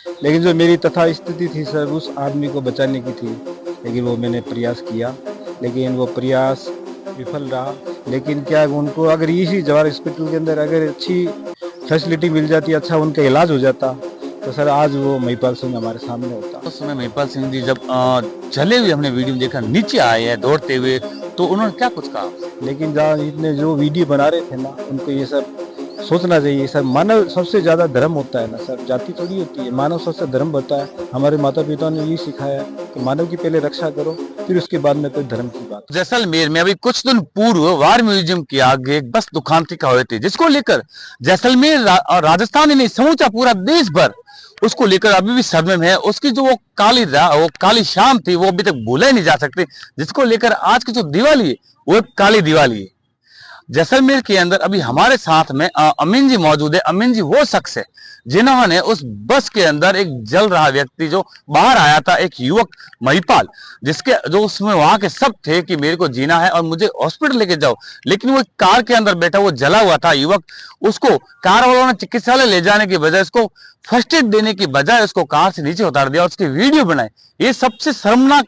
लेकिन जो मेरी तथा स्थिति थी सर, उस आदमी को बचाने की थी, लेकिन वो मैंने प्रयास किया, लेकिन वो प्रयास विफल रहा। लेकिन क्या उनको अगर इसी जवाहर हॉस्पिटल के अंदर अगर अच्छी फैसिलिटी मिल जाती, अच्छा उनका इलाज हो जाता, तो सर आज वो महिपाल सिंह हमारे सामने होता। उस समय महिपाल सिंह जी जब चले हुए हमने वीडियो में देखा, नीचे आए हैं दौड़ते हुए, तो उन्होंने क्या कुछ कहा? लेकिन जहाँ इतने जो वीडियो बना रहे थे ना, उनको ये सब सोचना चाहिए सर। मानव सबसे ज्यादा धर्म होता है ना सर, जाति थोड़ी होती है। मानव सबसे धर्म होता है। हमारे माता पिता ने यही सिखाया है कि मानव की पहले रक्षा करो, फिर उसके बाद में कोई धर्म की बात। जैसलमेर में अभी कुछ दिन पूर्व वार म्यूजियम के आगे एक बस दुखांतिका हुए थे, जिसको लेकर जैसलमेर और राजस्थान ही नहीं, समूचा पूरा देश भर उसको लेकर अभी भी सदमे में है। उसकी जो वो काली शाम थी, वो अभी तक भूला ही नहीं जा सकती, जिसको लेकर आज की जो दिवाली है वो एक काली दिवाली है। जैसलमेर के अंदर अभी हमारे साथ में अमीन जी मौजूद है। अमीन जी वो शख्स है जिन्होंने उस बस के अंदर एक जल रहा व्यक्ति जो बाहर आया था, एक युवक महिपाल, जिसके जो उसमें वहां के सब थे कि मेरे को जीना है और मुझे हॉस्पिटल लेके जाओ, लेकिन वो कार के अंदर बैठा, वो जला हुआ था युवक। उसको कार वालों ने चिकित्सालय ले जाने की बजाय, उसको फर्स्ट एड देने की बजाय उसको कार से नीचे उतार दिया और उसकी वीडियो बनाए। ये सबसे शर्मनाक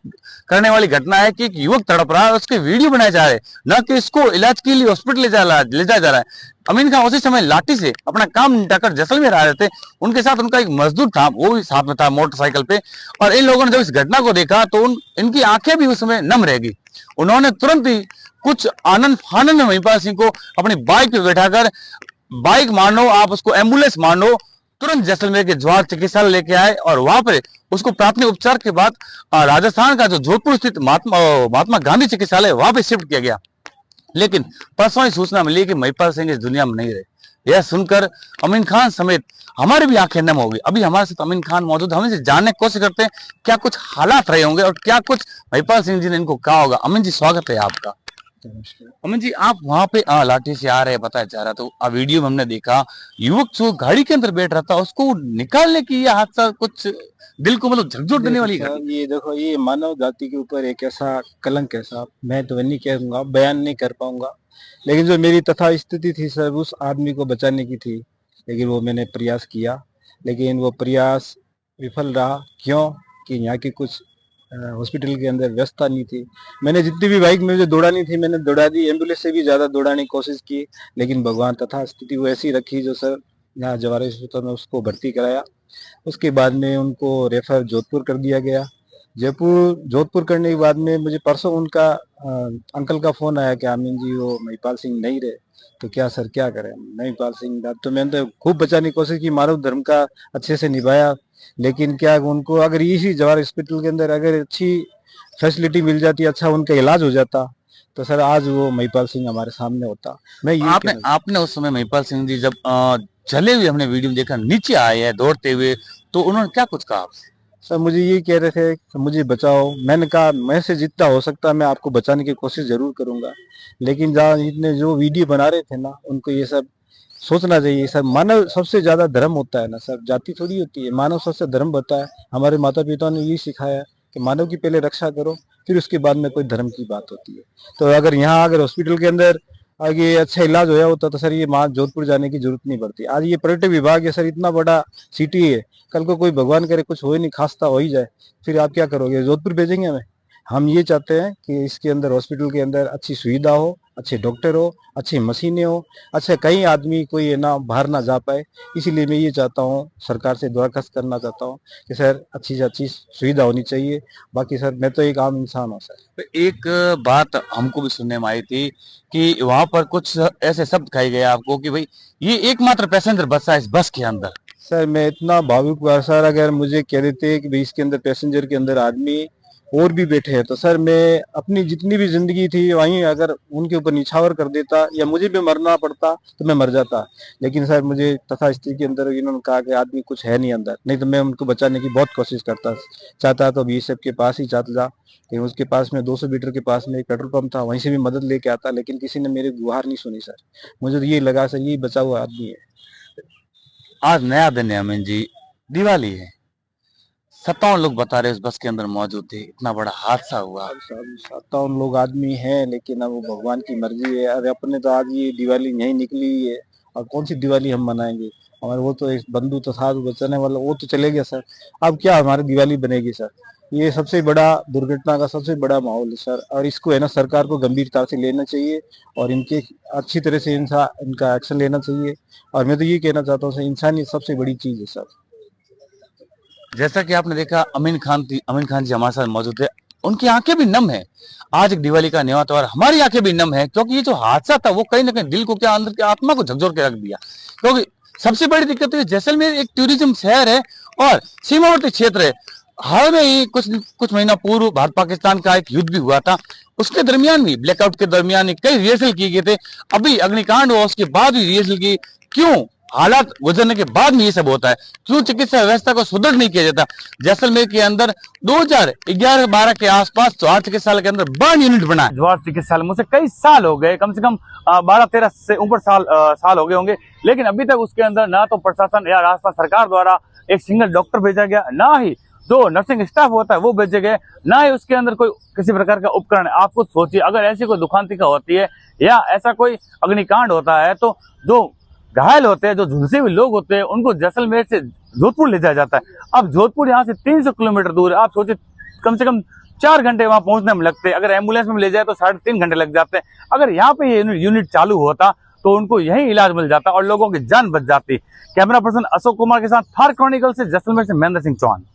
करने वाली घटना है कि एक युवक तड़प रहा है, उसके वीडियो बनाए जा रहे हैं, न कि इसको इलाज के लिए हॉस्पिटल ले जाया जा रहा है। अमीन खान उसी समय लाठी से अपना काम निपटाकर जैसलमेर आ रहे थे। उनके साथ उनका एक मजदूर था, वो भी साथ में था मोटरसाइकिल पे। और इन लोगों ने जब इस घटना को देखा तो इनकी आंखें भी उस समय नम रह गई। उन्होंने तुरंत ही कुछ आनंद फानंद में महिपाल सिंह को अपनी बाइक पे बैठाकर, बाइक मानो आप उसको एम्बुलेंस मानो, तुरंत जैसलमेर के जवाहर चिकित्सालय लेके आए और वहां पर उसको प्राथमिक उपचार के बाद राजस्थान का जो जोधपुर स्थित महात्मा गांधी चिकित्सालय, वहां पे शिफ्ट किया गया। लेकिन परसों ही सूचना मिली कि महिपाल सिंह इस दुनिया में नहीं रहे। यह सुनकर अमीन खान समेत हमारी भी आंखें नम हो गई। अभी हमारे साथ अमीन खान मौजूद, हम इसे जानने की कोशिश करते हैं क्या कुछ हालात रहे होंगे और क्या कुछ महिपाल सिंह जी ने इनको कहा होगा। अमीन जी स्वागत है आपका। अमन जी, आप वहां पे लाठी से आ रहे बताया जा रहा, तो वीडियो में हमने देखा युवक जो गाड़ी के अंदर बैठ रहा था उसको निकालने की यह हादसा कुछ दिल को मतलब झकझोर देने देखो वाली सर, घटना। ये देखो, ये मानव जाति के ऊपर एक ऐसा कलंक है साहब, मैं तो नहीं कहूंगा, बयान नहीं कर पाऊंगा। लेकिन जो मेरी तथा स्थिति थी सर, उस आदमी को बचाने की थी, लेकिन वो मैंने प्रयास किया, लेकिन वो प्रयास विफल रहा। क्यों? कि यहाँ की कुछ हॉस्पिटल के अंदर व्यवस्था नहीं थी। मैंने जितनी भी बाइक मुझे दौड़ानी थी मैंने दौड़ा दी, एम्बुलेंस से भी ज्यादा दौड़ाने की कोशिश की, लेकिन भगवान तथा स्थिति वो ऐसी रखी जो सर यहाँ जवाहर हॉस्पिटल में उसको भर्ती कराया। उसके बाद में उनको रेफर जोधपुर कर दिया गया। जोधपुर करने के बाद में मुझे परसों उनका अंकल का फोन आया कि आमीन जी वो महिपाल सिंह नहीं रहे। तो क्या सर क्या करें, महिपाल सिंह तो मैंने तो खूब बचाने की कोशिश की, मानव धर्म का अच्छे से निभाया। लेकिन क्या उनको अगर इसी जवाहर हॉस्पिटल के अंदर अगर अच्छी फैसिलिटी मिल जाती, अच्छा उनका इलाज हो जाता, तो सर आज वो महिपाल सिंह हमारे सामने होता। मैं यही आपने कहना। आपने उस समय महिपाल सिंह जी जब चले हुए हमने वीडियो में देखा, नीचे आए हैं दौड़ते हुए, तो उन्होंने क्या कुछ कहा आपसे? सर मुझे ये कह रहे थे कि मुझे बचाओ। मैंने कहा मैं से जितना हो सकता मैं आपको बचाने की कोशिश जरूर करूंगा। लेकिन जहाँ इतने जो वीडियो बना रहे थे ना, उनको ये सब सोचना चाहिए सर। मानव सबसे ज्यादा धर्म होता है ना सर, जाति थोड़ी होती है। मानव सबसे धर्म होता है। हमारे माता पिता ने यही सिखाया है कि मानव की पहले रक्षा करो, फिर उसके बाद में कोई धर्म की बात होती है। तो अगर यहाँ अगर हॉस्पिटल के अंदर आगे अच्छा इलाज होया होता तो सर ये वहाँ जोधपुर जाने की जरूरत नहीं पड़ती। आज ये पर्यटक विभाग है सर, इतना बड़ा सिटी है, कल को कोई भगवान करे कुछ हो ही नहीं, खास्ता हो ही जाए, फिर आप क्या करोगे? जोधपुर भेजेंगे हमें? हम ये चाहते हैं कि इसके अंदर हॉस्पिटल के अंदर अच्छी सुविधा हो, अच्छे डॉक्टर हो, अच्छी मशीनें हो, अच्छा कहीं आदमी कोई है ना बाहर ना जा पाए। इसीलिए मैं ये चाहता हूँ, सरकार से दरखास्त करना चाहता हूँ कि सर अच्छी से अच्छी सुविधा होनी चाहिए। बाकी सर मैं तो एक आम इंसान हूँ सर। तो एक बात हमको भी सुनने में आई थी कि वहां पर कुछ ऐसे शब्द कहे गए आपको कि भाई ये एकमात्र पैसेंजर बस है इस बस के अंदर। सर मैं इतना भावुक हुआ सर, अगर मुझे कह देते कि भाई इसके अंदर पैसेंजर के अंदर आदमी और भी बैठे हैं, तो सर मैं अपनी जितनी भी जिंदगी थी वहीं अगर उनके ऊपर निछावर कर देता या मुझे भी मरना पड़ता तो मैं मर जाता। लेकिन सर मुझे तथा स्थिति के अंदर इन्होंने कहा कि आदमी कुछ है नहीं अंदर, नहीं तो मैं उनको बचाने की बहुत कोशिश करता चाहता। तो बीएसएफ के पास ही चाहता था कि उसके पास में 200 मीटर के पास में एक पेट्रोल पंप था, वहीं से भी मदद लेके आता, लेकिन किसी ने मेरी गुहार नहीं सुनी सर। मुझे तो ये लगा सर यही बचा हुआ आदमी है। आज नया दिन है अमीन जी, दिवाली है, 57 लोग बता रहे उस बस के अंदर मौजूद थे, इतना बड़ा हादसा हुआ। अब सब 57 लोग आदमी हैं, लेकिन अब वो भगवान की मर्जी है। अरे अपने तो आज ये दिवाली यही निकली हुई है, और कौन सी दिवाली हम मनाएंगे? हमारे वो तो एक बंधु तो था जो बचाने वाला, वो तो चले गया सर। अब क्या हमारी दिवाली बनेगी सर? ये सबसे बड़ा दुर्घटना का सबसे बड़ा माहौल है सर, और इसको है ना सरकार को गंभीरता से लेना चाहिए और इनके अच्छी तरह से इनका एक्शन लेना चाहिए। और मैं तो ये कहना चाहता हूँ सर, इंसानियत सबसे बड़ी चीज है सर। जैसा कि आपने देखा अमीन खान जी हमारे साथ मौजूद है, उनकी आंखें भी नम है। आज एक दिवाली का नया त्योहार, हमारी आंखें भी नम है, क्योंकि ये जो हादसा था वो कहीं ना कहीं दिल को क्या अंदर की आत्मा को झकझोर के रख दिया। क्योंकि सबसे बड़ी दिक्कत है जैसलमेर एक टूरिज्म शहर है और सीमावर्ती क्षेत्र है। हाल में ही कुछ महीना पूर्व भारत पाकिस्तान का एक युद्ध भी हुआ था, उसके दरमियान भी ब्लैकआउट के दरमियान ही कई रिहर्सल किए गए थे। अभी अग्निकांड हुआ उसके बाद भी रिहर्सल की, क्यों? हालात गुजरने के बाद में ये सब होता है, क्यों चिकित्सा व्यवस्था को सुदृढ़ नहीं किया जाता? जैसलमेर के अंदर 2011-12 के आसपास जवाहर चिकित्सालय के अंदर बर्न यूनिट बना है। जवाहर चिकित्सालय मुझसे कई साल हो गए, कम से कम 12-13 से ऊपर साल हो गए होंगे, लेकिन अभी तक उसके अंदर ना तो प्रशासन या राजस्थान सरकार द्वारा एक सिंगल डॉक्टर भेजा गया, ना ही जो नर्सिंग स्टाफ होता है वो भेजे गए, ना ही उसके अंदर कोई किसी प्रकार का उपकरण है। आप खुद सोचिए, अगर ऐसी कोई दुखांतिका होती है या ऐसा कोई अग्निकांड होता है तो जो घायल होते हैं, जो झुलसे हुए लोग होते हैं, उनको जैसलमेर से जोधपुर ले जाया जाता है। अब जोधपुर यहाँ से 300 किलोमीटर दूर है। आप सोचिए, कम से कम 4 घंटे वहां पहुंचने में लगते हैं, अगर एम्बुलेंस में ले जाए तो 3.5 घंटे लग जाते हैं। अगर यहाँ पे ये यूनिट चालू होता तो उनको यही इलाज मिल जाता और लोगों की जान बच जाती। कैमरा पर्सन अशोक कुमार के साथ थार क्रॉनिकल से जैसलमेर से महेंद्र सिंह चौहान।